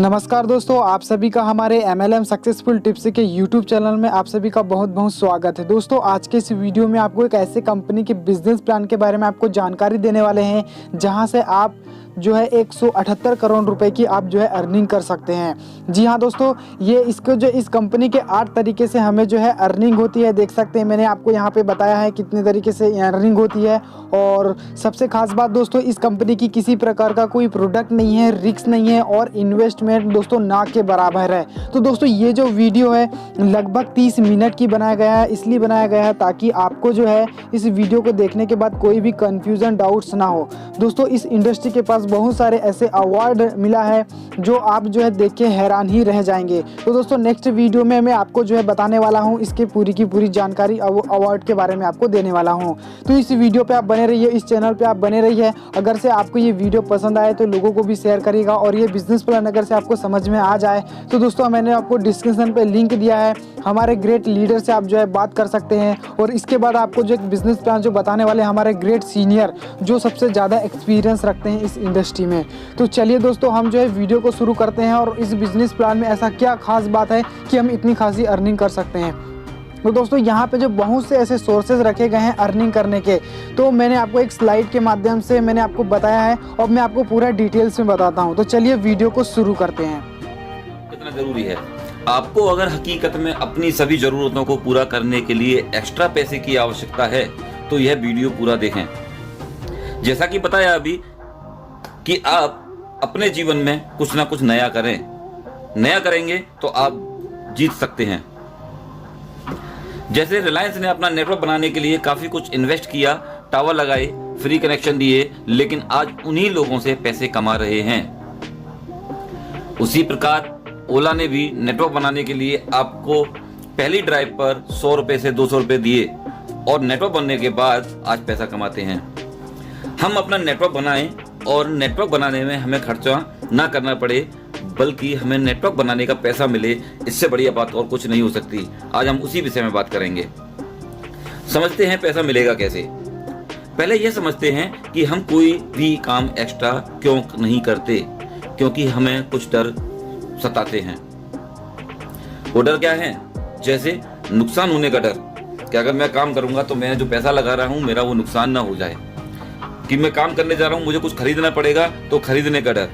नमस्कार दोस्तों, आप सभी का हमारे MLM सक्सेसफुल टिप्स के YouTube चैनल में आप सभी का बहुत बहुत स्वागत है। दोस्तों, आज के इस वीडियो में आपको एक ऐसे कंपनी के बिजनेस प्लान के बारे में आपको जानकारी देने वाले हैं जहां से आप जो है 178 करोड़ रुपए की आप जो है अर्निंग कर सकते हैं। जी हाँ दोस्तों, ये इस कंपनी के 8 तरीके से हमें जो है अर्निंग होती है। देख सकते हैं, मैंने आपको यहाँ पे बताया है कितने तरीके से अर्निंग होती है। और सबसे खास बात दोस्तों, इस कंपनी की किसी प्रकार का कोई प्रोडक्ट नहीं है, रिस्क नहीं है और इन्वेस्टमेंट दोस्तों ना के बराबर है। तो दोस्तों, ये जो वीडियो है लगभग 30 मिनट की बनाया गया है, इसलिए बनाया गया है ताकि आपको जो है इस वीडियो को देखने के बाद कोई भी कंफ्यूजन डाउट्स ना हो। दोस्तों, इस इंडस्ट्री के पास बहुत सारे ऐसे अवार्ड मिला है जो आप जो है देख के हैरान ही रह जाएंगे। तो दोस्तों, नेक्स्ट वीडियो में मैं आपको जो है बताने वाला हूँ इसके पूरी की पूरी जानकारी अवार्ड के बारे में आपको देने वाला हूँ। तो इस वीडियो पे आप बने रहिए, इस चैनल पे आप बने रहिए। अगर से आपको ये वीडियो पसंद आए तो लोगों को भी शेयर करिएगा। और ये बिजनेस प्लान अगर से आपको समझ में आ जाए तो दोस्तों, मैंने आपको डिस्क्रिप्शन पे लिंक दिया है, हमारे ग्रेट लीडर से आप जो है बात कर सकते हैं। और इसके बाद आपको जो एक बिजनेस प्लान जो बताने वाले हमारे ग्रेट सीनियर जो सबसे ज़्यादा एक्सपीरियंस रखते हैं इस इंडस्ट्री में। तो चलिए दोस्तों, हम जो है वीडियो को शुरू करते हैं। और इस बिजनेस प्लान में ऐसा क्या खास बात है कि हम इतनी खासी अर्निंग कर सकते हैं। तो दोस्तों, यहाँ पे जो बहुत से ऐसे सोर्सेज रखे गए हैं अर्निंग करने के, तो मैंने आपको एक स्लाइड के माध्यम से मैंने आपको बताया है और मैं आपको पूरा डिटेल्स में बताता हूँ। तो चलिए वीडियो को शुरू करते हैं। कितना जरूरी है आपको, अगर हकीकत में अपनी सभी जरूरतों को पूरा करने के लिए एक्स्ट्रा पैसे की आवश्यकता है तो यह वीडियो पूरा देखें। जैसा कि बताया अभी कि आप अपने जीवन में कुछ ना कुछ नया करें, नया करेंगे तो आप जीत सकते हैं। जैसे रिलायंस ने अपना नेटवर्क बनाने के लिए काफी कुछ इन्वेस्ट किया, टावर लगाए, फ्री कनेक्शन दिए, लेकिन आज उन्हीं लोगों से पैसे कमा रहे हैं। उसी प्रकार ओला ने भी नेटवर्क बनाने के लिए आपको पहली ड्राइव पर 100 रुपए से 200 रुपए दिए और नेटवर्क बनने के बाद आज पैसा कमाते हैं। हम अपना नेटवर्क बनाएं और नेटवर्क बनाने में हमें खर्चा ना करना पड़े, बल्कि हमें नेटवर्क बनाने का पैसा मिले, इससे बढ़िया बात और कुछ नहीं हो सकती। आज हम उसी विषय में बात करेंगे। समझते हैं पैसा मिलेगा कैसे। पहले यह समझते हैं कि हम कोई भी काम एक्स्ट्रा क्यों नहीं करते, क्योंकि हमें कुछ डर सताते हैं। वो डर क्या है? जैसे नुकसान होने का डर, कि अगर मैं काम करूंगा तो मैं जो पैसा लगा रहा हूं मेरा वो नुकसान ना हो जाए, कि मैं काम करने जा रहा हूं मुझे कुछ खरीदना पड़ेगा तो खरीदने का डर,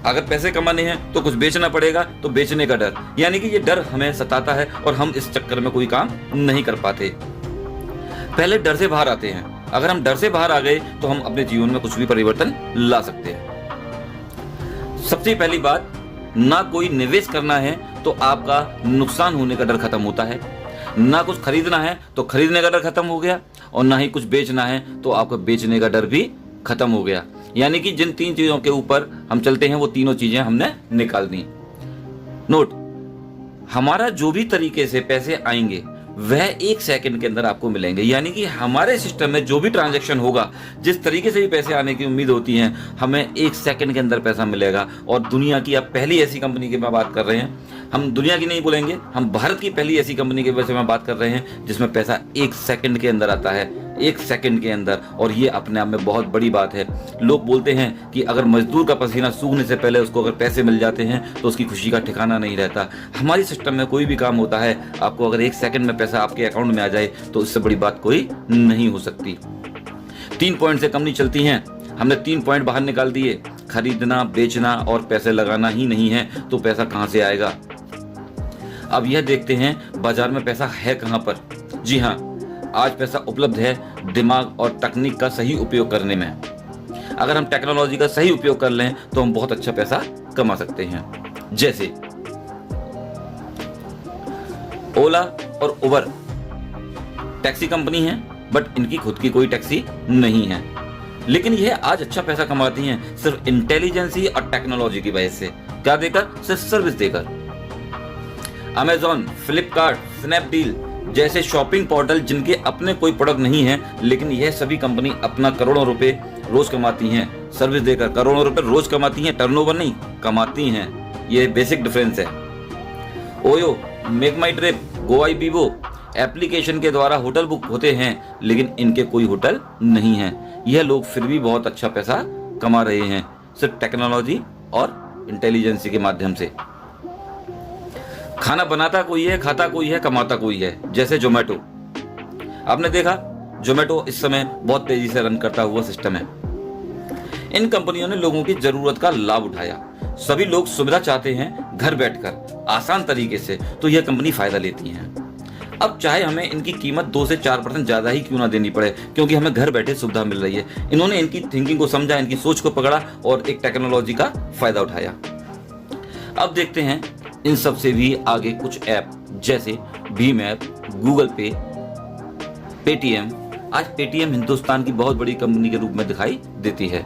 अगर पैसे कमाने हैं तो कुछ बेचना पड़ेगा तो बेचने का डर। यानी कि ये डर हमें सताता है और हम इस चक्कर में कोई काम नहीं कर पाते। पहले डर से बाहर आते हैं। अगर हम डर से बाहर आ गए तो हम अपने जीवन में कुछ भी परिवर्तन ला सकते हैं। सबसे पहली बात, ना कोई निवेश करना है तो आपका नुकसान होने का डर खत्म होता है, ना कुछ खरीदना है तो खरीदने का डर खत्म हो गया, और ना ही कुछ बेचना है तो आपका बेचने का डर भी खत्म हो गया। यानी कि जिन 3 चीजों के ऊपर हम चलते हैं वो तीनों चीजें हमने निकाल दी। नोट, हमारा जो भी तरीके से पैसे आएंगे वह 1 सेकंड के अंदर आपको मिलेंगे। यानी कि हमारे सिस्टम में जो भी ट्रांजैक्शन होगा, जिस तरीके से भी पैसे आने की उम्मीद होती है, हमें 1 सेकंड के अंदर पैसा मिलेगा। और दुनिया की अब पहली ऐसी कंपनी की मैं बात कर रहे हैं, हम दुनिया की नहीं बोलेंगे, हम भारत की पहली ऐसी कंपनी के बारे में बात कर रहे हैं जिसमें पैसा 1 सेकंड के अंदर आता है, 1 सेकंड के अंदर। और ये अपने आप में बहुत बड़ी बात है। लोग बोलते हैं कि अगर मजदूर का पसीना सूखने से पहले उसको अगर पैसे मिल जाते हैं तो उसकी खुशी का ठिकाना नहीं रहता। हमारी सिस्टम में कोई भी काम होता है, आपको अगर 1 सेकंड में पैसा आपके अकाउंट में आ जाए तो इससे बड़ी बात कोई नहीं हो सकती। 3 पॉइंट से कम नहीं चलती हैं। हमने 3 पॉइंट बाहर निकाल दिए। खरीदना, बेचना और पैसे लगाना ही नहीं है तो पैसा कहां से आएगा। अब यह देखते हैं बाजार में पैसा है कहां पर। जी हाँ, आज पैसा उपलब्ध है दिमाग और तकनीक का सही उपयोग करने में। अगर हम टेक्नोलॉजी का सही उपयोग कर लें तो हम बहुत अच्छा पैसा कमा सकते हैं। जैसे ओला और उबर टैक्सी कंपनी है, बट इनकी खुद की कोई टैक्सी नहीं है, लेकिन यह आज अच्छा पैसा कमाती हैं सिर्फ इंटेलिजेंसी और टेक्नोलॉजी की वजह से। क्या देकर? सिर्फ सर्विस देकर। अमेजॉन, फ्लिपकार्ट, स्नैपडील जैसे शॉपिंग पोर्टल जिनके अपने कोई प्रोडक्ट नहीं है, लेकिन यह सभी कंपनी अपना करोड़ों रुपए रोज कमाती हैं सर्विस देकर। करोड़ों रुपए रोज कमाती हैं, टर्नओवर नहीं कमाती हैं। यह बेसिक डिफरेंस है। ओयो, मेक माई ट्रिप, गोआईबीबो एप्लीकेशन के द्वारा होटल बुक होते हैं, लेकिन इनके कोई होटल नहीं है। यह लोग फिर भी बहुत अच्छा पैसा कमा रहे हैं सिर्फ टेक्नोलॉजी और इंटेलिजेंस के माध्यम से। खाना बनाता कोई है, खाता कोई है, कमाता कोई है। जैसे जोमेटो, आपने देखा जोमेटो इस समय बहुत तेजी से रन करता हुआ सिस्टम है। इन कंपनियों ने लोगों की जरूरत का लाभ उठाया। सभी लोग सुविधा चाहते हैं घर बैठकर आसान तरीके से, तो यह कंपनी फायदा लेती है। अब चाहे हमें इनकी कीमत 2 से 4% ज्यादा ही क्यों ना देनी पड़े, क्योंकि हमें घर बैठे सुविधा मिल रही है। इन्होंने इनकी थिंकिंग को समझा, इनकी सोच को पकड़ा और एक टेक्नोलॉजी का फायदा उठाया। अब देखते हैं इन सब से भी आगे कुछ ऐप, जैसे भीम ऐप, गूगल पे, पेटीएम। आज पेटीएम हिंदुस्तान की बहुत बड़ी कंपनी के रूप में दिखाई देती है।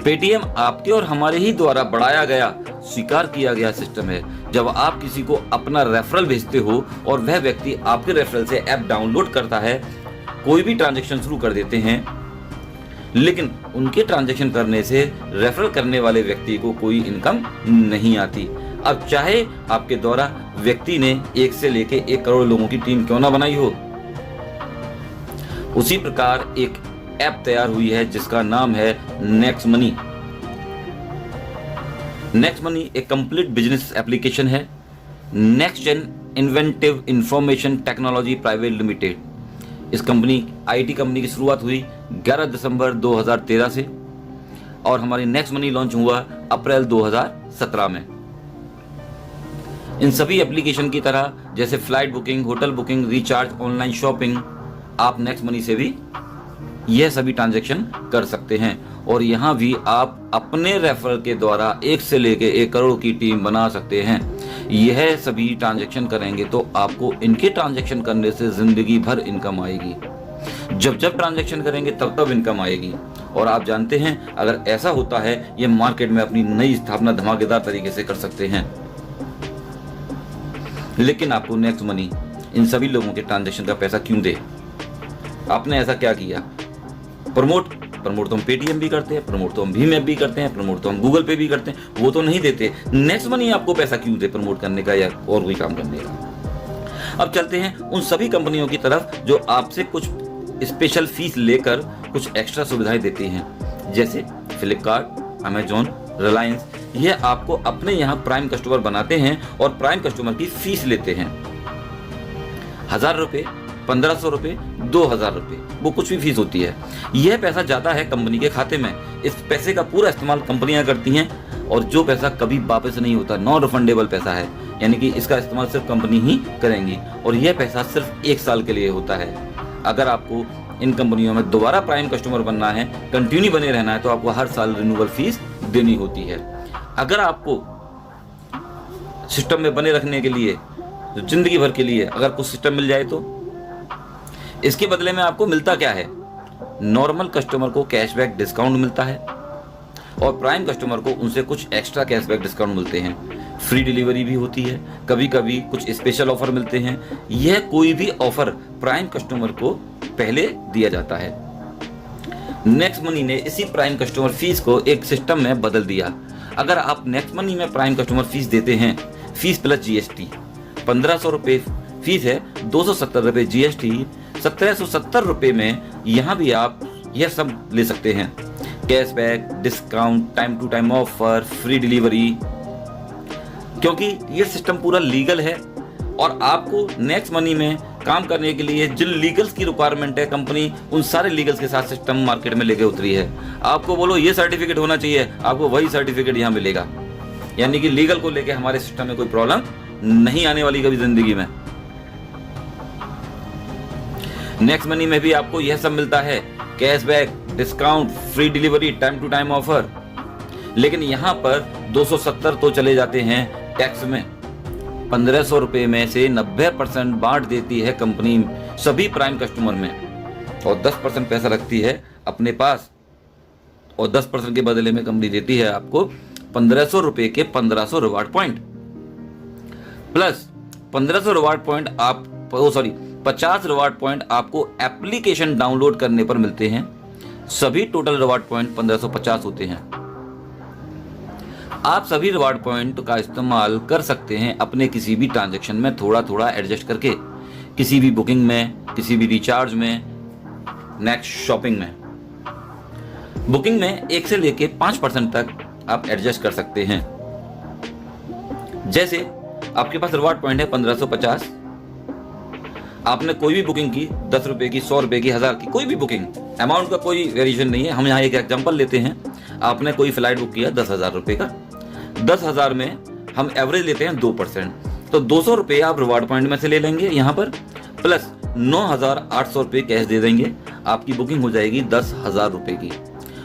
पेटीएम आपके और हमारे ही द्वारा बढ़ाया गया, स्वीकार किया गया सिस्टम है। जब आप किसी को अपना रेफरल भेजते हो और वह व्यक्ति आपके रेफरल से ऐप डाउनलोड करता है, कोई भी ट्रांजैक्शन शुरू कर देते हैं, लेकिन उनके ट्रांजैक्शन करने से रेफरल करने वाले व्यक्ति को कोई इनकम नहीं आती। अब चाहे आपके द्वारा व्यक्ति ने 1 से लेके 1 करोड़ लोगों की टीम क्यों ना बनाई हो, उसी प्रकार एक ऐप तैयार हुई है जिसका नाम है नेक्स्ट मनी। नेक्स्ट मनी एक कंप्लीट बिजनेस एप्लीकेशन है। Next Gen Inventive Information Technology Private Limited, इस कंपनी आईटी कंपनी की शुरुआत हुई 11 दिसंबर 2013 से और हमारी नेक्स्ट मनी लॉन्च हुआ अप्रैल 2017 में। इन सभी एप्लीकेशन की तरह जैसे flight booking, hotel booking, recharge, online shopping, आप नेक्स्ट मनी से भी यह सभी ट्रांजैक्शन कर सकते हैं और यहां भी आप अपने रेफरल के द्वारा 1 से लेके 1 करोड़ की टीम बना सकते हैं। यह सभी ट्रांजैक्शन करेंगे तो आपको इनके ट्रांजैक्शन करने से जिंदगी भर इनकम आएगी। जब जब ट्रांजैक्शन करेंगे तब तब इनकम आएगी। और आप जानते हैं, अगर ऐसा होता है, ये मार्केट में अपनी नई स्थापना धमाकेदार तरीके से कर सकते हैं। लेकिन आपको नेक्स्ट मनी इन सभी लोगों के ट्रांजैक्शन का पैसा क्यों दे? आपने ऐसा क्या किया? प्रमोट तो हम पेटीएम भी करते हैं, प्रमोट तो हम भीम ऐप भी करते हैं, प्रमोट तो हम गूगल पे भी करते हैं, वो तो नहीं देते। नेक्स्ट मनी आपको पैसा क्यों दे प्रमोट करने का या और कोई काम करने का? अब चलते हैं उन सभी कंपनियों की तरफ जो आपसे कुछ स्पेशल फीस लेकर कुछ एक्स्ट्रा सुविधाएं देती हैं। जैसे फ्लिपकार्ट, अमेजॉन, रिलायंस, यह आपको अपने यहाँ प्राइम कस्टमर बनाते हैं और प्राइम कस्टमर की फीस लेते हैं। 1000 रुपये, 1500 रुपये, 2000 रुपये, वो कुछ भी फीस होती है। यह पैसा जाता है कंपनी के खाते में। इस पैसे का पूरा इस्तेमाल कंपनियां करती हैं और जो पैसा कभी वापस नहीं होता, नॉन रिफंडेबल पैसा है, यानी कि इसका इस्तेमाल सिर्फ कंपनी ही करेंगी और यह पैसा सिर्फ 1 साल के लिए होता है। अगर आपको इन कंपनियों में दोबारा प्राइम कस्टमर बनना है, कंटिन्यू बने रहना है, तो आपको हर साल रिन्यूअल फीस देनी होती है। अगर आपको सिस्टम में बने रखने के लिए, जिंदगी भर के लिए अगर कुछ सिस्टम मिल जाए तो इसके बदले में आपको मिलता क्या है? नॉर्मल कस्टमर को कैशबैक डिस्काउंट मिलता है और प्राइम कस्टमर को उनसे कुछ एक्स्ट्रा कैशबैक डिस्काउंट मिलते हैं। फ्री डिलीवरी भी होती है, कभी कभी कुछ स्पेशल ऑफर मिलते हैं। यह कोई भी ऑफर प्राइम कस्टमर को पहले दिया जाता है। नेक्स्ट मनी ने इसी प्राइम कस्टमर फीस को एक सिस्टम में बदल दिया। अगर आप नेक्स्ट मनी में प्राइम कस्टमर फीस देते हैं, फीस प्लस जीएसटी 1500 रुपये फीस है, 270 रुपये जीएसटी, 1770 रुपये में यहाँ भी आप यह सब ले सकते हैं। Cashback, discount, time to time offer, free delivery, क्योंकि ये सिस्टम पूरा लीगल है और आपको नेक्स्ट मनी में काम करने के लिए जिन लीगल्स की रिक्वायरमेंट है, कंपनी उन सारे लीगल्स के साथ सिस्टम मार्केट में लेके उतरी है। आपको बोलो ये सर्टिफिकेट होना चाहिए, आपको वही सर्टिफिकेट यहाँ मिलेगा। यानी कि लीगल को लेके हमारे सिस्टम में कोई प्रॉब्लम नहीं आने वाली कभी जिंदगी में। नेक्स्ट मनी में भी आपको यह सब मिलता है, cashback, discount, free delivery, time to time offer. लेकिन यहाँ पर 270 तो चले जाते हैं टैक्स में। 1500 रुपये में से 90% बांट देती है कंपनी सभी प्राइम कस्टमर में और 10% पैसा रखती है अपने पास और 10% के बदले में कंपनी देती है आपको 1500 रुपये के 1500 reward point plus 1500 reward point 50 reward point आपको एप्लीकेशन डाउनलोड करने पर मिलते हैं। सभी टोटल रिवार्ड पॉइंट 1550 होते हैं। आप सभी रिवार्ड पॉइंट का इस्तेमाल कर सकते हैं अपने किसी भी ट्रांजैक्शन में थोड़ा थोड़ा एडजस्ट करके, किसी भी बुकिंग में, किसी भी रिचार्ज में, नेक्स्ट शॉपिंग में। बुकिंग में 1 से लेके 5% तक आप एडजस्ट कर सकते हैं। जैसे आपके पास रिवार्ड पॉइंट है 1550, आपने कोई भी बुकिंग की 10 रुपए की, 100 रुपए की, 1000 की, कोई भी बुकिंग, अमाउंट का कोई वेरिएशन नहीं है। हम यहाँ एक एग्जांपल लेते हैं। आपने कोई फ्लाइट बुक किया 10,000 रुपए का, 10,000 में हम एवरेज लेते हैं 2%, तो 200 रुपए आप रिवार्ड पॉइंट में से ले लेंगे यहाँ पर, प्लस 9,800 रुपए कैश दे देंगे। आपकी बुकिंग हो जाएगी 10,000 रुपए की,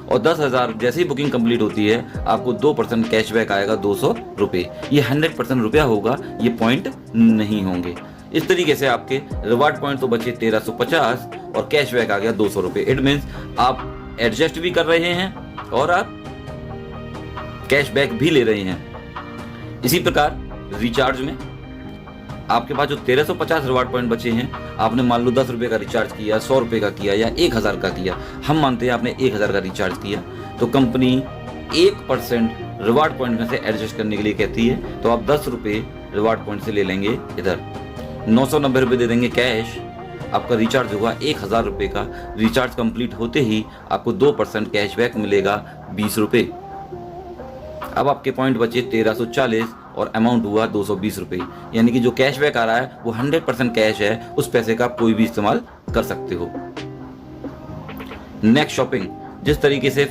और 10,000 जैसे ही बुकिंग कंप्लीट होती है आपको 2% कैशबैक आएगा 200 रुपए। ये 100% रुपया होगा, ये पॉइंट नहीं होंगे। इस तरीके से आपके रिवार्ड पॉइंट तो बचे 1350 और कैशबैक आ गया 200 रुपए। इट मीन्स आप एडजस्ट भी कर रहे हैं और आप कैशबैक भी ले रहे हैं। इसी प्रकार रिचार्ज में आपके पास जो 1350 रिवार्ड पॉइंट बचे हैं, आपने मान लो 10 रुपए का रिचार्ज किया, 100 रुपए का किया या 1000 का किया, हम मानते हैं आपने 1000 का रिचार्ज किया, तो कंपनी 1% रिवार्ड पॉइंट में से एडजस्ट करने के लिए कहती है। तो आप 10 रुपए रिवार्ड पॉइंट से ले लेंगे, इधर 990 रुपए दे देंगे कैश, आपका रिचार्ज होगा 1000 रुपए का। रिचार्ज कंप्लीट होते ही आपको 2% कैशबैक मिलेगा 20 रुपए। अब आपके पॉइंट बचे 1340 और अमाउंट हुआ 220 रुपए। यानी कि जो कैशबैक आ रहा है वो 100% कैश है, उस पैसे का आप कोई भी इस्तेमाल कर सकते हो। नेक्स्ट शॉपिंग, जिस तरीके से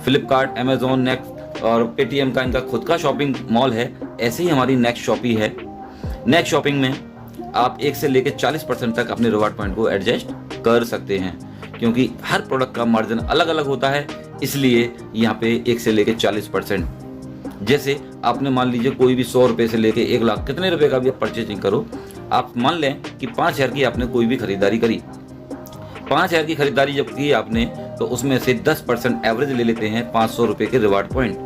फ्लिपकार्ट, अमेजोन, नेक्स्ट और पेटीएम का इनका खुद का शॉपिंग मॉल है, ऐसे ही हमारी नेक्स्ट शॉपिंग है। नेक्स्ट शॉपिंग में आप 1 से लेकर 40% तक अपने रिवार्ड पॉइंट को एडजस्ट कर सकते हैं, क्योंकि हर प्रोडक्ट का मार्जिन अलग अलग होता है, इसलिए यहाँ पे 1 से लेकर 40%। जैसे आपने मान लीजिए कोई भी 100 रुपए से लेके 1 लाख, कितने रुपए का भी आप परचेजिंग करो, आप मान लें कि 5,000 की आपने कोई भी खरीदारी करी। 5,000 की खरीदारी जब की आपने, तो उसमें से 10% एवरेज ले लेते हैं 500 रुपए के रिवार्ड पॉइंट,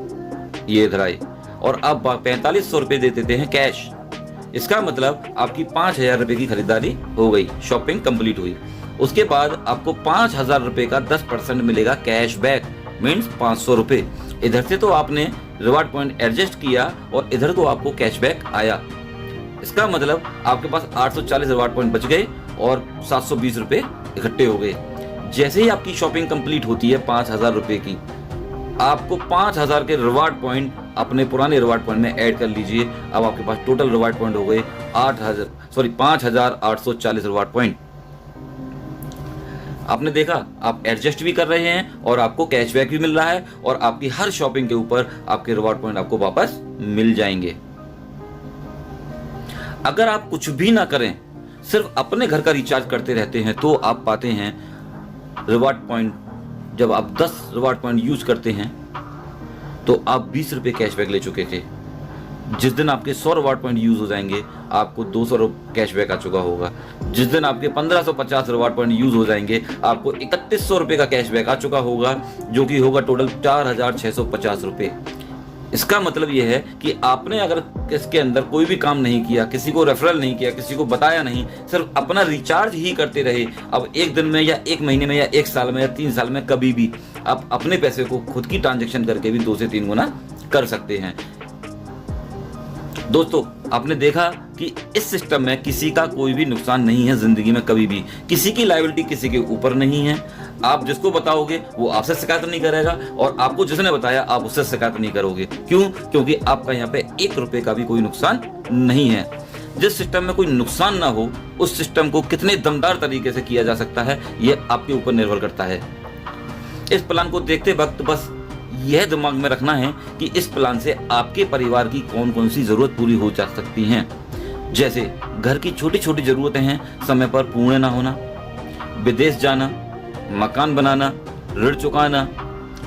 ये इधर आए, और अब 4500 रुपए दे देते हैं कैश। इसका मतलब आपकी 5,000 रुपए की खरीदारी हो गई, शॉपिंग कंप्लीट हुई। उसके बाद आपको 5,000 रुपए का 10% मिलेगा कैशबैक, मीन्स 500 रुपए। इधर से तो आपने रिवार्ड पॉइंट एडजस्ट किया और इधर तो आपको कैशबैक आया। इसका मतलब आपके पास 840 रिवार्ड पॉइंट बच गए और 720 रुपए इकट्ठे हो गए। जैसे ही आपकी शॉपिंग कंप्लीट होती है 5,000 रुपए की, आपको 5,000 के रिवार्ड पॉइंट अपने पुराने रिवार्ड पॉइंट में ऐड कर लीजिए। अब आपके पास टोटल रिवार्ड पॉइंट हो गए 5,840 रिवार्ड पॉइंट। आपने देखा, आप एडजस्ट भी कर रहे हैं और आपको कैशबैक भी मिल रहा है, और आपकी हर शॉपिंग के ऊपर आपके रिवार्ड पॉइंट आपको वापस मिल जाएंगे। अगर आप कुछ भी ना करें, सिर्फ अपने घर का रिचार्ज करते रहते हैं, तो आप पाते हैं रिवार्ड पॉइंट, जब आप 10 रिवार्ड पॉइंट यूज करते हैं तो आप 20 रुपए कैशबैक ले चुके थे। जिस दिन आपके 100 रिवार्ड पॉइंट यूज हो जाएंगे, आपको 200 कैशबैक आ चुका होगा। जिस दिन आपके 1550 रिवार्ड पॉइंट यूज हो जाएंगे, आपको 3100 रुपए का कैशबैक आ चुका होगा, जो कि होगा टोटल 4,650 रुपए। इसका मतलब यह है कि आपने अगर इसके अंदर कोई भी काम नहीं किया, किसी को रेफरल नहीं किया, किसी को बताया नहीं, सिर्फ अपना रिचार्ज ही करते रहे, अब एक दिन में या एक महीने में या एक साल में या 3 साल में कभी भी आप अपने पैसे को खुद की ट्रांजैक्शन करके भी 2 से 3 गुना कर सकते हैं। दोस्तों, आपने देखा कि इस सिस्टम में किसी का कोई भी नुकसान नहीं है जिंदगी में, कभी भी किसी की लायबिलिटी किसी के ऊपर नहीं है। आप जिसको बताओगे वो आपसे शिकायत नहीं करेगा, और आपको जिसने बताया आप उससे शिकायत नहीं करोगे। क्यों? क्योंकि आपका यहाँ पे 1 रुपए का भी कोई नुकसान नहीं है। जिस सिस्टम में कोई नुकसान ना हो, उस सिस्टम को कितने दमदार तरीके से किया जा सकता है, ये आपके ऊपर निर्भर करता है। इस प्लान को देखते वक्त बस यह दिमाग में रखना है कि इस प्लान से आपके परिवार की कौन कौन सी जरूरत पूरी हो जा सकती हैं। जैसे घर की छोटी छोटी जरूरतें हैं, समय पर पूर्ण ना होना, विदेश जाना, मकान बनाना, ऋण चुकाना,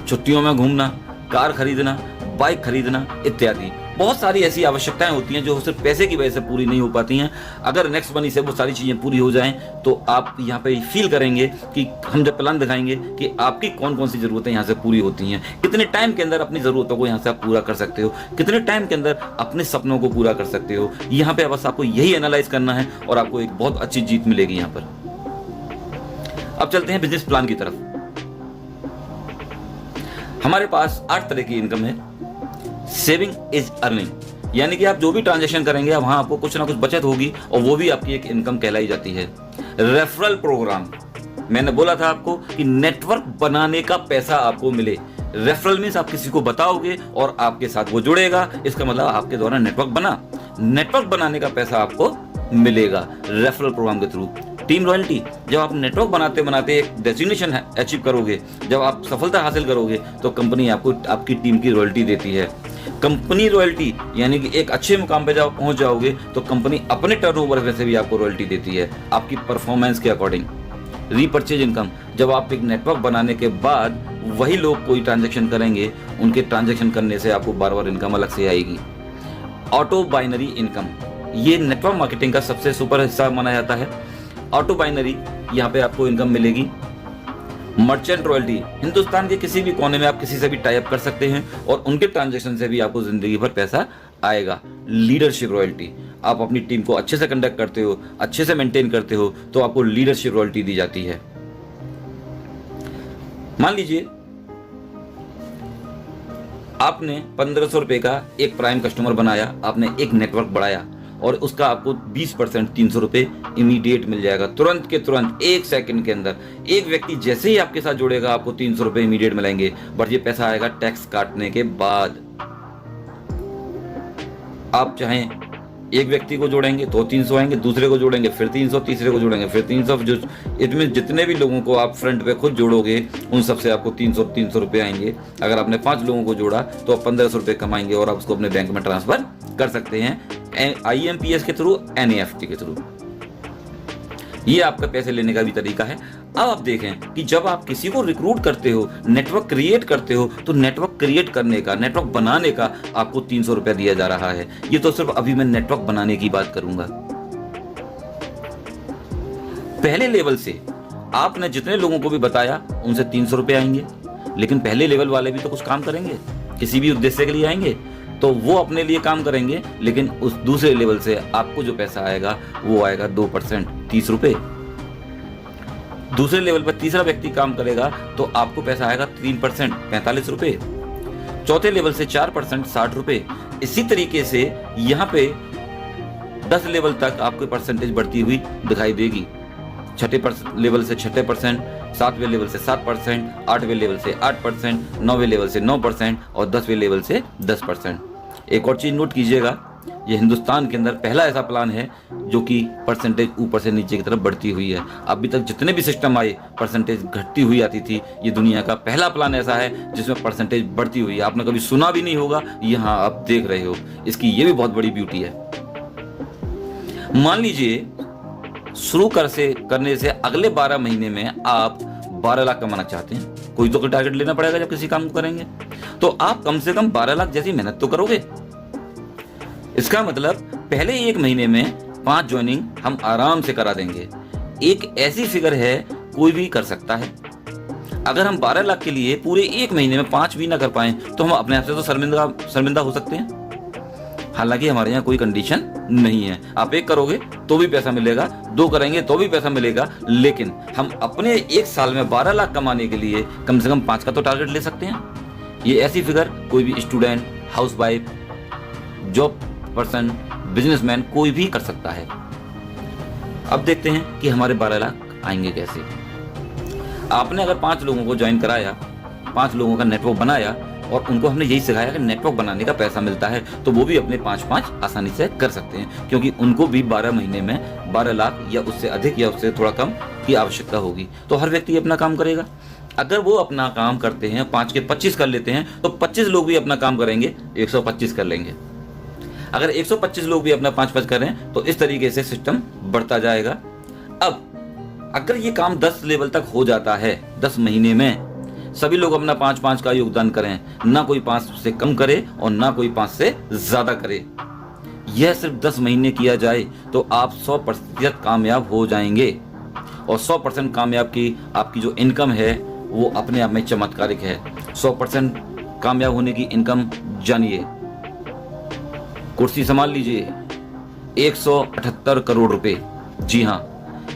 छुट्टियों में घूमना, कार खरीदना, बाइक खरीदना इत्यादि। बहुत सारी ऐसी आवश्यकताएं होती हैं जो सिर्फ पैसे की वजह से पूरी नहीं हो पाती हैं। अगर नेक्स्ट मनी से वो सारी चीज़ें पूरी हो जाएं, तो आप यहाँ पे फील करेंगे कि हम जब प्लान दिखाएंगे कि आपकी कौन कौन सी ज़रूरतें यहाँ से पूरी होती हैं, कितने टाइम के अंदर अपनी ज़रूरतों को यहाँ से आप पूरा कर सकते हो, कितने टाइम के अंदर अपने सपनों को पूरा कर सकते हो। यहाँ पे बस आपको यही एनालाइज करना है और आपको एक बहुत अच्छी जीत मिलेगी यहाँ पर। अब चलते हैं बिजनेस प्लान की तरफ। हमारे पास 8 तरह की इनकम है। सेविंग इज अर्निंग, यानी कि आप जो भी ट्रांजैक्शन करेंगे वहां आपको कुछ ना कुछ बचत होगी, और वो भी आपकी एक इनकम कहलाई जाती है। रेफरल प्रोग्राम, मैंने बोला था आपको कि नेटवर्क बनाने का पैसा आपको मिले। रेफरल मीन्स आप किसी को बताओगे और आपके साथ वो जुड़ेगा, इसका मतलब आपके द्वारा नेटवर्क बना। नेटवर्क बनाने का पैसा आपको मिलेगा रेफरल प्रोग्राम के थ्रू। टीम रॉयल्टी, जब आप नेटवर्क बनाते बनाते एक डेस्टिनेशन अचीव करोगे, जब आप सफलता हासिल करोगे तो कंपनी आपको आपकी टीम की रॉयल्टी देती है। कंपनी रॉयल्टी यानी कि एक अच्छे मुकाम पे जब पहुंच जाओगे तो कंपनी अपने टर्नओवर में से भी आपको रॉयल्टी देती है आपकी परफॉर्मेंस के अकॉर्डिंग। रीपर्चेज इनकम, जब आप एक नेटवर्क बनाने के बाद वही लोग कोई ट्रांजैक्शन करेंगे, उनके ट्रांजैक्शन करने से आपको बार बार इनकम अलग से आएगी। ऑटो बाइनरी इनकम, ये नेटवर्क मार्केटिंग का सबसे सुपर हिस्सा माना जाता है। ऑटो बाइनरी, यहाँ पे आपको इनकम मिलेगी। मर्चेंट रॉयल्टी, हिंदुस्तान के किसी भी कोने में आप किसी से भी टाई अप कर सकते हैं और उनके ट्रांजैक्शन से भी आपको जिंदगी भर पैसा आएगा। लीडरशिप रॉयल्टी, आप अपनी टीम को अच्छे से कंडक्ट करते हो, अच्छे से मेंटेन करते हो तो आपको लीडरशिप रॉयल्टी दी जाती है। मान लीजिए आपने 1500 रुपए का एक प्राइम कस्टमर बनाया, आपने एक नेटवर्क बढ़ाया और उसका आपको 20% 300 रुपए इमीडिएट मिल जाएगा, तुरंत के तुरंत, एक सेकंड के अंदर। एक व्यक्ति जैसे ही आपके साथ जुड़ेगा आपको 300 रुपए इमीडिएट मिलेंगे, बट ये पैसा आएगा टैक्स काटने के बाद। आप चाहें एक व्यक्ति को जोड़ेंगे तो 300 आएंगे, दूसरे को जोड़ेंगे फिर 300, तीसरे को जोड़ेंगे फिर 300, जो इसमें जितने भी लोगों को आप फ्रंट पे खुद जोड़ोगे उन सबसे आपको 300 रुपए आएंगे। अगर आपने 5 लोगों को जोड़ा तो आप 1500 रुपए कमाएंगे और आप उसको अपने बैंक में ट्रांसफर कर सकते हैं IMPS के थ्रू, NEFT के थ्रू। ये आपका पैसे लेने का भी तरीका है। अब आप देखें कि जब आप किसी को रिक्रूट करते हो, नेटवर्क क्रिएट करते हो, तो नेटवर्क क्रिएट करने का, नेटवर्क बनाने का आपको 300 रुपया दिया जा रहा है। ये तो सिर्फ अभी मैं नेटवर्क बनाने की बात करूंगा। पहले लेवल से आपने जितने लोगों को भी बताया उनसे 300 रुपये आएंगे, लेकिन पहले लेवल वाले भी तो कुछ काम करेंगे, किसी भी उद्देश्य के लिए आएंगे, तो वो अपने लिए काम करेंगे, लेकिन उस दूसरे लेवल से आपको जो पैसा आएगा वो आएगा 2%, 30 रुपए। दूसरे लेवल पर तीसरा व्यक्ति काम करेगा तो आपको पैसा आएगा 3%, 45 रुपए। चौथे लेवल से 4%, 60 रुपए। इसी तरीके से यहाँ पे 10 लेवल तक आपको परसेंटेज बढ़ती हुई दिखाई देगी। छठे लेवल से 6%, 7वें लेवल से 7%, 8वें लेवल से 8%, 9वें लेवल से 9% और 10वें लेवल से 10%। एक और चीज नोट कीजिएगा, ये हिंदुस्तान के अंदर पहला ऐसा प्लान है जो कि परसेंटेज ऊपर से नीचे की तरफ बढ़ती हुई है। अभी तक जितने भी सिस्टम आए परसेंटेज घटती हुई आती थी, ये दुनिया का पहला प्लान ऐसा है जिसमें परसेंटेज बढ़ती हुई है। आपने कभी सुना भी नहीं होगा, यहाँ आप देख रहे हो। इसकी ये भी बहुत बड़ी ब्यूटी है। मान लीजिए शुरू करने से अगले 12 महीने में आप 12 लाख कमाना चाहते हैं, कोई तो टारगेट लेना पड़ेगा जब किसी काम को करेंगे, तो आप कम से कम 12 लाख जैसी मेहनत तो करोगे। इसका मतलब पहले 1 महीने में 5 ज्वाइनिंग हम आराम से करा देंगे। एक ऐसी फिगर है कोई भी कर सकता है। अगर हम 12 लाख के लिए पूरे 1 महीने में 5 भी ना कर पाए तो हम अपने आप से तो शर्मिंदा हो सकते हैं। हालांकि हमारे यहाँ कोई कंडीशन नहीं है, आप 1 करोगे तो भी पैसा मिलेगा, 2 करेंगे तो भी पैसा मिलेगा, लेकिन हम अपने 1 साल में 12 लाख कमाने के लिए कम से कम 5 का तो टारगेट ले सकते हैं। ये ऐसी फिगर कोई भी student, housewife, job person, businessman कोई भी कर सकता है। अब देखते हैं कि हमारे 12 लाख आएंगे कैसे। आपने अगर 5 लोगों को ज्वाइन कराया, 5 लोगों का नेटवर्क बनाया और उनको हमने यही सिखाया कि नेटवर्क बनाने का पैसा मिलता है, तो वो भी अपने 5-5 आसानी से कर सकते हैं, क्योंकि उनको भी 12 महीने में 12 लाख या उससे अधिक या उससे थोड़ा कम की आवश्यकता होगी। तो हर व्यक्ति अपना काम करेगा। अगर वो अपना काम करते हैं, 5 के 25 कर लेते हैं, तो 25 लोग भी अपना काम करेंगे, 125 कर लेंगे। अगर 125 लोग भी अपना 5-5 करें तो इस तरीके से सिस्टम बढ़ता जाएगा। अब अगर ये काम 10 लेवल तक हो जाता है, 10 महीने में सभी लोग अपना 5-5 का योगदान करें, ना कोई 5 से कम करे और ना कोई 5 से ज्यादा करे, यह सिर्फ 10 महीने किया जाए तो आप 100% कामयाब हो जाएंगे। और 100% कामयाब की आपकी जो इनकम है वो अपने आप में चमत्कारिक है। 100% कामयाब होने की इनकम जानिए, कुर्सी संभाल लीजिए, 178 करोड़ रुपए। जी हाँ,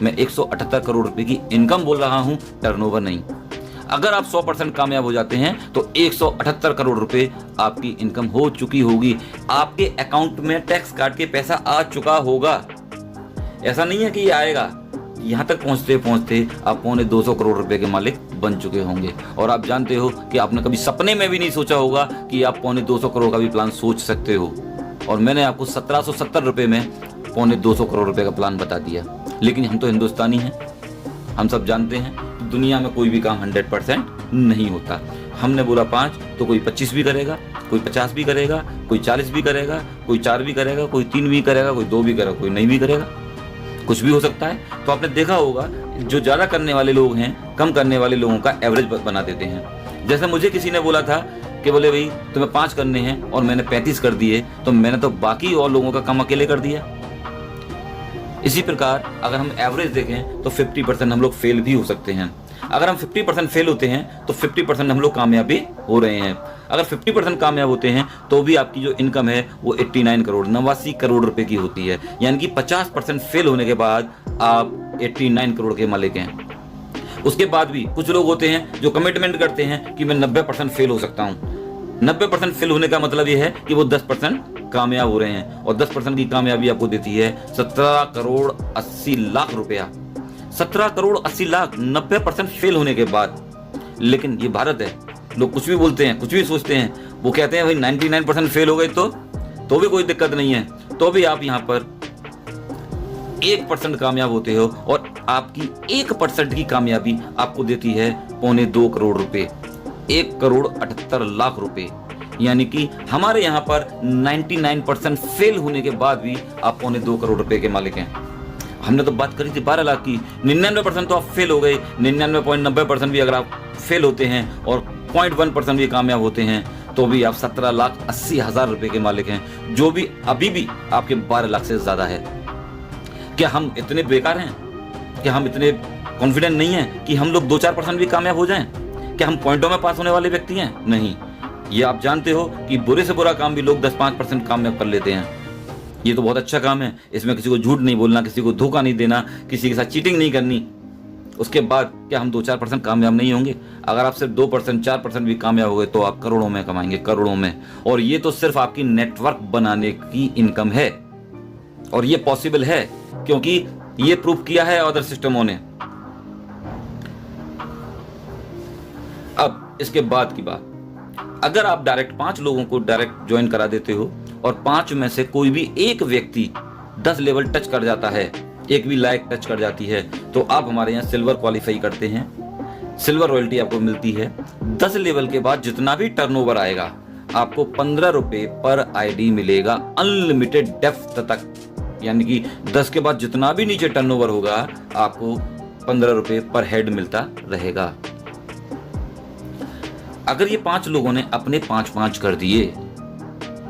मैं 178 करोड़ रुपए की इनकम बोल रहा हूं, टर्नओवर नहीं। अगर आप 100% कामयाब हो जाते हैं तो 178 करोड़ रुपए आपकी इनकम हो चुकी होगी, आपके अकाउंट में टैक्स काट के पैसा आ चुका होगा। ऐसा नहीं है कि ये आएगा, यहां तक पहुंचते पहुंचते आप 225 करोड़ रुपए के मालिक बन चुके होंगे। और आप जानते हो कि आपने कभी सपने में भी नहीं सोचा होगा कि आप 250 करोड़ का भी प्लान सोच सकते हो। और मैंने आपको 1770 रुपये में 250 करोड़ रुपए का प्लान बता दिया। लेकिन हम तो हिंदुस्तानी हैं, हम सब जानते हैं कि दुनिया में कोई भी काम 100% नहीं होता। हमने बोला 5 तो कोई 25 भी करेगा, कोई 50 भी करेगा, कोई 40 भी करेगा, कोई 4 भी करेगा, कोई 3 भी करेगा, कोई 2 भी करेगा, कोई नहीं भी करेगा, कुछ भी हो सकता है। तो आपने देखा होगा जो ज़्यादा करने वाले लोग हैं कम करने वाले लोगों का एवरेज बना देते हैं। जैसे मुझे किसी ने बोला था कि बोले भाई तुम्हें 5 करने हैं और मैंने 35 कर दिए, तो मैंने तो बाकी और लोगों का काम अकेले कर दिया। इसी प्रकार अगर हम एवरेज देखें तो 50% हम लोग फेल भी हो सकते हैं। अगर हम 50% फेल होते हैं तो 50% हम लोग कामयाब भी हो रहे हैं। अगर 50% कामयाब होते हैं तो भी आपकी जो इनकम है वो 89 करोड़ 89 करोड़ रुपए की होती है। यानी कि 50% फेल होने के बाद आप 89 करोड़ के मालिक हैं। उसके बाद भी कुछ लोग होते हैं जो कमिटमेंट करते हैं कि मैं 90% फेल हो सकता हूँ। 90% फेल होने का मतलब ये है कि वो 10% कामयाब हो रहे हैं, और 10% की कामयाबी आपको देती है 17 करोड़ 80 लाख रुपया। 17 करोड़ 80 लाख 90% फेल होने के बाद। लेकिन ये भारत है, लोग कुछ भी बोलते हैं, कुछ भी सोचते हैं। वो कहते हैं भाई 99% फेल हो गए तो भी कोई दिक्कत नहीं है, तो भी आप यहाँ पर 1% कामयाब होते हो, और आपकी 1% की कामयाबी आपको देती है 2.25 करोड़ रुपए, 1 करोड़ 78 लाख रुपए। यानी कि हमारे यहाँ पर 99% फेल होने के बाद भी आप 2.25 करोड़ रुपए के मालिक हैं। हमने तो बात करी थी 12 लाख की। 99% तो आप फेल हो गए, 99.90% भी अगर आप फेल होते हैं और 0.1% भी कामयाब होते हैं तो भी आप 17,80,000 रुपए के मालिक हैं, जो भी अभी भी आपके 12 लाख से ज्यादा है। क्या हम इतने बेकार हैं? क्या हम इतने कॉन्फिडेंट नहीं हैं कि हम लोग 2-4% भी कामयाब हो जाएं? क्या हम पॉइंटों में पास होने वाले व्यक्ति हैं? नहीं। ये आप जानते हो कि बुरे से बुरा काम भी लोग 10-5% कामयाब कर लेते हैं। ये तो बहुत अच्छा काम है, इसमें किसी को झूठ नहीं बोलना, किसी को धोखा नहीं देना, किसी के साथ चीटिंग नहीं करनी। उसके बाद क्या हम 2-4% कामयाब नहीं होंगे? अगर आप सिर्फ 2% 4% भी कामयाब हो गए तो आप करोड़ों में कमाएंगे, करोड़ों में। और ये तो सिर्फ आपकी नेटवर्क बनाने की इनकम है, और ये पॉसिबल है क्योंकि ये प्रूव किया है अदर सिस्टमों ने। अब इसके बाद की बात, अगर आप डायरेक्ट 5 लोगों को डायरेक्ट ज्वाइन करा देते हो और 5 में से कोई भी एक व्यक्ति 10 लेवल टच कर जाता है, एक भी लायक टच कर जाती है, तो आप हमारे यहाँ सिल्वर क्वालिफाई करते हैं। सिल्वर रॉयल्टी आपको मिलती है। 10 लेवल के बाद जितना भी टर्नओवर आएगा आपको 15 रुपए पर आईडी मिलेगा, अनलिमिटेड डेप्थ तक। यानी कि 10 के बाद जितना भी नीचे टर्नओवर होगा आपको 15 रुपए पर हेड मिलता रहेगा। अगर ये 5 लोगों ने अपने 5-5 कर दिए,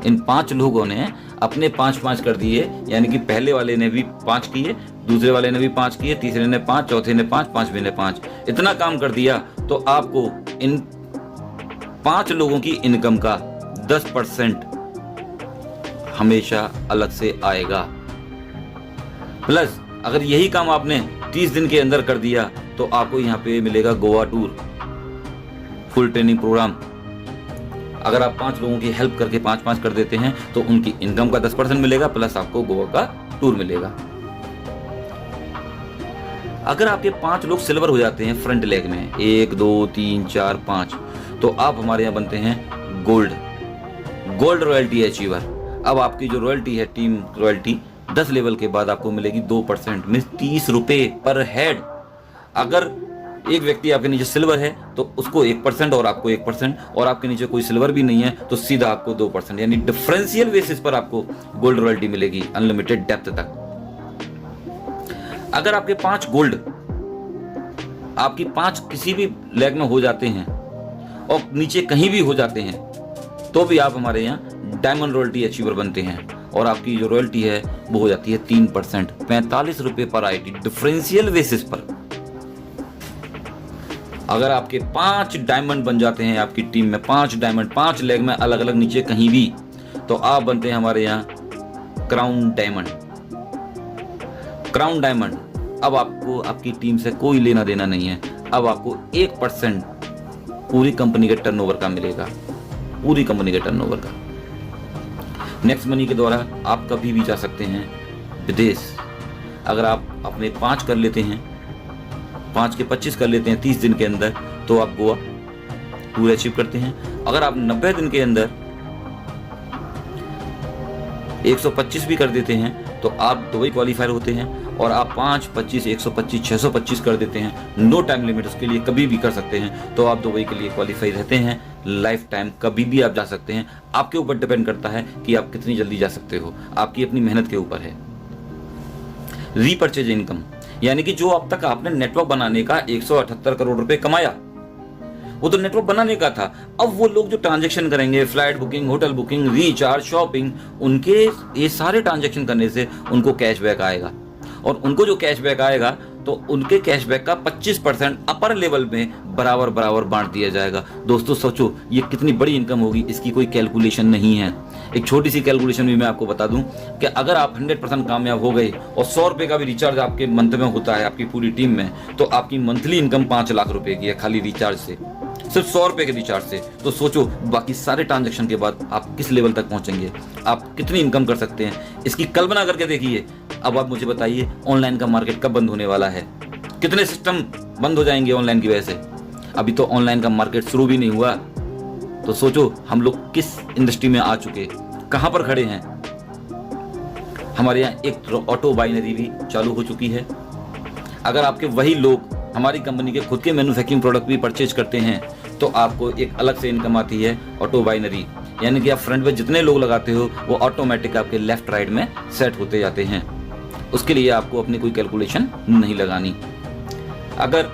इन 5 लोगों ने अपने 5-5 कर दिए, यानी कि पहले वाले ने भी 5 किए, दूसरे वाले ने भी 5 किए, तीसरे ने 5, चौथे ने 5, 5वें ने 5, इतना काम कर दिया, तो आपको इन 5 लोगों की इनकम का 10% हमेशा अलग से आएगा। प्लस अगर यही काम आपने 30 दिन के अंदर कर दिया तो आपको यहाँ पे मिलेगा Goa tour, full training program. अगर आप 5 लोगों की हेल्प करके 5-5 कर देते हैं तो उनकी इनकम का 10% मिलेगा, प्लस आपको गोवा का टूर मिलेगा। अगर आपके 5 लोग सिल्वर हो जाते हैं फ्रंट लेग में, 1 2 3 4 5, तो आप हमारे यहाँ बनते हैं गोल्ड रॉयल्टी अचीवर। अब आपकी जो रॉयल्टी है, टीम रॉयल्टी, 10 लेवल के बाद आपको मिलेगी 2%, मीन्स 30 रुपए पर हेड। अगर एक व्यक्ति आपके नीचे सिल्वर है तो उसको 1% और आपको 1%, और आपके नीचे कोई सिल्वर भी नहीं है तो सीधा आपको 2%, यानी डिफरेंशियल बेसिस पर आपको गोल्ड रॉयल्टी मिलेगी अनलिमिटेड डेप्थ तक। अगर आपके 5 गोल्ड, आपकी 5 किसी भी लेग में हो जाते हैं और नीचे कहीं भी हो जाते हैं, तो भी आप हमारे यहाँ डायमंड रॉयल्टी अचीवर बनते हैं, और आपकी जो रॉयल्टी है वो हो जाती है 3%, 45 रुपए पर आईडी, डिफरेंशियल बेसिस पर। अगर आपके 5 डायमंड बन जाते हैं, आपकी टीम में 5 डायमंड, 5 लेग में अलग अलग नीचे कहीं भी, तो आप बनते हैं हमारे यहाँ क्राउन डायमंड। क्राउन डायमंड, अब आपको आपकी टीम से कोई लेना देना नहीं है। अब आपको 1% पूरी कंपनी के टर्नओवर का मिलेगा, पूरी कंपनी के टर्नओवर का। नेक्स्ट मनी के द्वारा आप कभी भी जा सकते हैं विदेश। अगर आप अपने 5 कर लेते हैं, 5 के 25 कर लेते हैं 30 दिन के अंदर, तो आप गोवा पूरे अचीव करते हैं। अगर आप 90 दिन के अंदर 125 भी कर देते हैं तो आप दुबई क्वालिफायर होते हैं। और आप 5, 25, 125, 625 कर देते हैं, नो टाइम लिमिट, उसके लिए कभी भी कर सकते हैं, तो आप दुबई के लिए क्वालिफाई रहते हैं। लाइफ टाइम कभी भी आप जा सकते हैं। आपके ऊपर डिपेंड करता है कि आप कितनी जल्दी जा सकते हो, आपकी अपनी मेहनत के ऊपर है। रीपर्चेज इनकम, यानी कि जो अब तक आपने नेटवर्क बनाने का 178 करोड़ रुपए कमाया, वो तो नेटवर्क बनाने का था। अब वो लोग जो ट्रांजैक्शन करेंगे, flight booking, hotel booking, recharge, shopping, उनके ये सारे ट्रांजैक्शन करने से उनको कैशबैक आएगा। और उनको जो कैशबैक आएगा तो उनके कैशबैक का 25% अपर लेवल में बराबर बराबर बांट दिया जाएगा। दोस्तों सोचो ये कितनी बड़ी इनकम होगी, इसकी कोई कैलकुलेशन नहीं है। एक छोटी सी कैलकुलेशन भी मैं आपको बता दूं कि अगर आप 100% कामयाब हो गए और 100 रुपए का भी रिचार्ज आपके मंथ में होता है आपकी पूरी टीम में, तो आपकी मंथली इनकम 5 लाख रुपए की है खाली रिचार्ज से, सिर्फ 100 रुपए के रिचार्ज से। तो सोचो बाकी सारे ट्रांजैक्शन के बाद आप किस लेवल तक पहुंचेंगे, आप कितनी इनकम कर सकते हैं, इसकी कल्पना करके देखिए। अब आप मुझे बताइए ऑनलाइन का मार्केट कब बंद होने वाला है, कितने सिस्टम बंद हो जाएंगे ऑनलाइन की वजह से। अभी तो ऑनलाइन का मार्केट शुरू भी नहीं हुआ, तो सोचो हम लोग किस इंडस्ट्री में आ चुके, कहां पर खड़े हैं। हमारे यहाँ एक ऑटो बाइनरी भी चालू हो चुकी है। अगर आपके वही लोग हमारी कंपनी के खुद के मैन्युफैक्चरिंग प्रोडक्ट भी परचेज करते हैं तो आपको एक अलग से इनकम आती है ऑटो बाइनरी, यानी कि आप फ्रंट में जितने लोग लगाते हो वो ऑटोमेटिक आपके लेफ्ट राइट में सेट होते जाते हैं। उसके लिए आपको अपनी कोई कैलकुलेशन नहीं लगानी। अगर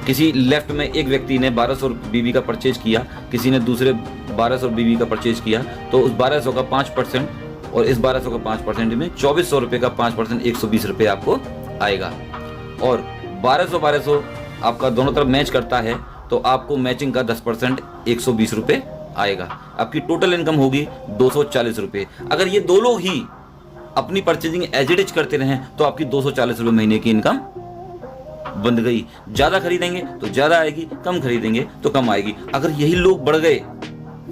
किसी लेफ्ट में एक व्यक्ति ने 1200 बीबी का परचेज किया, किसी ने दूसरे 1200 बीबी का परचेज किया, तो उस 1200 का 5% और इस 1200 का 5% में 2400 रुपये का 5% 120 रुपये आपको आएगा। और 1200 आपका दोनों तरफ मैच करता है तो आपको मैचिंग का 10% 120 रुपये आएगा। आपकी टोटल इनकम होगी 240 रुपये। अगर ये दो लोग ही अपनी परचेजिंग एज इट इज करते रहें तो आपकी 240 रुपये महीने की इनकम बन गई। ज्यादा खरीदेंगे तो ज्यादा आएगी, कम खरीदेंगे तो कम आएगी। अगर यही लोग बढ़ गए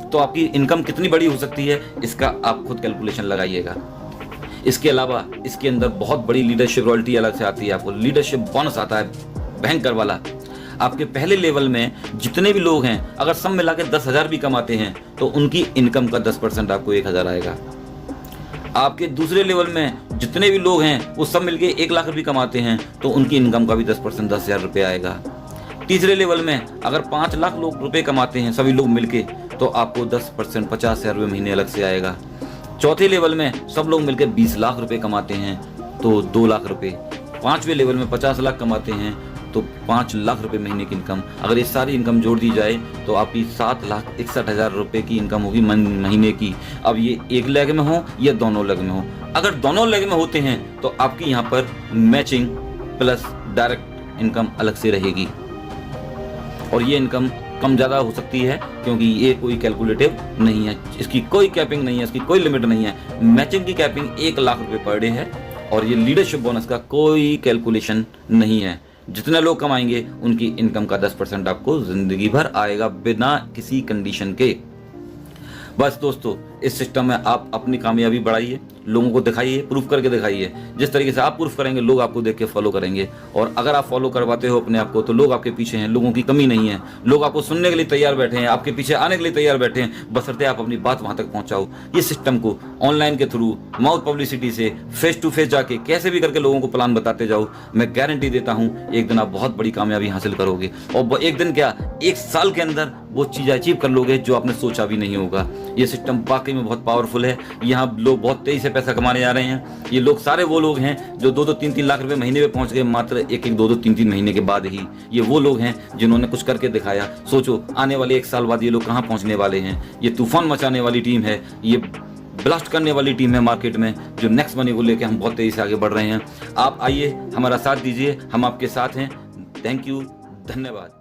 तो आपकी इनकम कितनी बड़ी हो सकती है, इसका आप खुद कैलकुलेशन लगाइएगा। इसके अलावा इसके अंदर बहुत बड़ी लीडरशिप रॉयल्टी अलग से आती है, आपको लीडरशिप बोनस आता है भयंकर वाला। आपके पहले लेवल में जितने भी लोग हैं अगर सब मिला के 10,000 भी कमाते हैं तो उनकी इनकम का 10% आपको 1,000 आएगा। आपके दूसरे लेवल में जितने भी लोग हैं वो सब मिलके 1 लाख रुपये कमाते हैं तो उनकी इनकम का भी 10% 10,000 रुपये आएगा। तीसरे लेवल में अगर 5 लाख लोग रुपये कमाते हैं सभी लोग मिलके तो आपको 10% 50,000 रुपये महीने अलग से आएगा। चौथे लेवल में सब लोग मिलकर 20 लाख रुपए कमाते हैं तो 2 लाख रुपए। पांचवें लेवल में 50 लाख कमाते हैं तो 5 लाख रुपए महीने की इनकम। अगर ये सारी इनकम जोड़ दी जाए तो आपकी 7,61,000 रुपए की इनकम होगी महीने की। अब ये एक लेग में हो या दोनों लेग में हो, अगर दोनों लेग में होते हैं तो आपकी यहाँ पर मैचिंग प्लस डायरेक्ट इनकम अलग से रहेगी। और ये इनकम कम ज़्यादा हो सकती है क्योंकि ये कोई कैलकुलेटिव नहीं है, इसकी कोई कैपिंग नहीं है, इसकी कोई लिमिट नहीं है। मैचिंग की कैपिंग 1 लाख रुपए पर डे है और ये लीडरशिप बोनस का कोई कैलकुलेशन नहीं है। जितने लोग कमाएंगे उनकी इनकम का 10% आपको जिंदगी भर आएगा बिना किसी कंडीशन के। बस दोस्तों इस सिस्टम में आप अपनी कामयाबी बढ़ाइए, लोगों को दिखाइए, प्रूफ करके दिखाइए। जिस तरीके से आप प्रूफ करेंगे लोग आपको देख के फॉलो करेंगे। और अगर आप फॉलो करवाते हो अपने आप को तो लोग आपके पीछे हैं, लोगों की कमी नहीं है। लोग आपको सुनने के लिए तैयार बैठे हैं, आपके पीछे आने के लिए तैयार बैठे हैं, बशर्ते आप अपनी बात वहां तक पहुंचाओ। ये सिस्टम को ऑनलाइन के थ्रू, माउथ पब्लिसिटी से, फेस टू फेस जाके कैसे भी करके लोगों को प्लान बताते जाओ। मैं गारंटी देता हूं एक दिन आप बहुत बड़ी कामयाबी हासिल करोगे। और एक दिन क्या, 1 साल के अंदर वो चीज़ अचीव कर लोगे जो आपने सोचा भी नहीं होगा। ये सिस्टम वाकई में बहुत पावरफुल है। यहाँ लोग बहुत तेजी से पैसा कमाने जा रहे हैं। ये लोग सारे वो लोग हैं जो 2-2, 3-3 लाख रुपए महीने में पहुंच गए मात्र 1-1, 2-2, 3-3 महीने के बाद ही। ये वो लोग हैं जिन्होंने कुछ करके दिखाया। सोचो आने वाले 1 साल बाद ये लोग कहाँ पहुंचने वाले हैं। ये तूफान मचाने वाली टीम है, ये ब्लास्ट करने वाली टीम है मार्केट में, जो नेक्स्ट मनी को लेकर हम बहुत तेजी से आगे बढ़ रहे हैं। आप आइए, हमारा साथ दीजिए, हम आपके साथ हैं। थैंक यू, धन्यवाद।